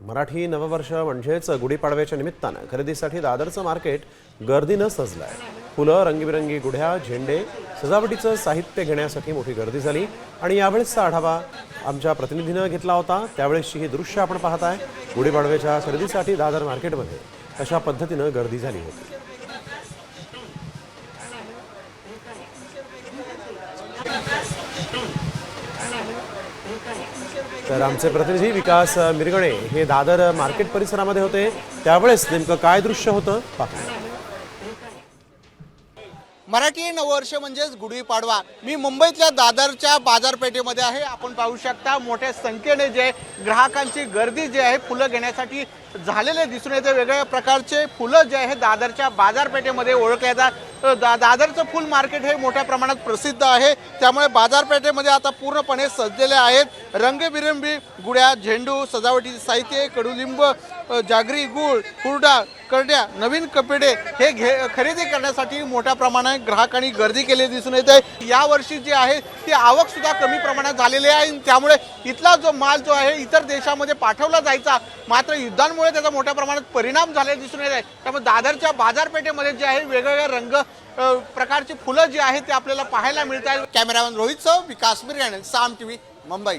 मराठी नववर्ष म्हणजेच गुढीपाडव्याच्या निमित्तानं खरेदीसाठी दादरचं मार्केट गर्दीनं सजलंय। फुलं, रंगीबेरंगी गुढ्या, झेंडे, सजावटीचं साहित्य घेण्यासाठी मोठी गर्दी झाली आणि यावेळेसचा आढावा आमच्या प्रतिनिधीनं घेतला होता। त्यावेळेसची ही दृश्य आपण पाहताय। गुढीपाडव्याच्या खरेदीसाठी दादर मार्केटमध्ये अशा पद्धतीनं गर्दी झाली होती। तर आमचे प्रतिनिधी विकास मिरगणे हे दादर मार्केट परिसरामध्ये होते। त्यावेळेस नेमकं काय दृश्य होतं पाहूया। मराठी नववर्ष म्हणजेच गुढीपाडवा। मी मुंबईतल्या दादरच्या बाजारपेठेमध्ये आहे। आपण पाहू शकता मोठ्या संख्येने जे ग्राहकांची गर्दी जी आहे फुलं घेण्यासाठी झालेले दिसून येते। वेगवेगळ्या प्रकारचे फुलं जे आहे दादरच्या बाजारपेठेमध्ये ओळखले जातात। दादरचं फुल मार्केट हे मोठ्या प्रमाणात प्रसिद्ध आहे, त्यामुळे बाजारपेठेमध्ये आता पूर्णपणे सजलेले आहेत। रंगबिरंगी गुढ्या, झेंडू, सजावटीचे साहित्य, कडुलिंब, जागरी, गूळ, हुरडा, करड्या, नवीन कपडे हे खरेदी करण्यासाठी मोठ्या प्रमाणात ग्राहकांनी गर्दी केली दिसून येते। यावर्षी जी आहे ती आवक सुद्धा कमी प्रमाणात झालेली आहे, त्यामुळे इथला जो माल जो आहे इतर देशामध्ये पाठवला जायचा, मात्र युद्धांमुळे त्याचा मोठ्या प्रमाणात परिणाम झाले दिसून येत आहे। त्यामुळे दादरच्या बाजारपेठेमध्ये जे आहे वेगवेगळ्या रंग प्रकारची फुलं जी आहेत ते आपल्याला पाहायला मिळत आहेत। कॅमेरामॅन रोहितसह विकास मिरगणे, साम टीव्ही, मुंबई।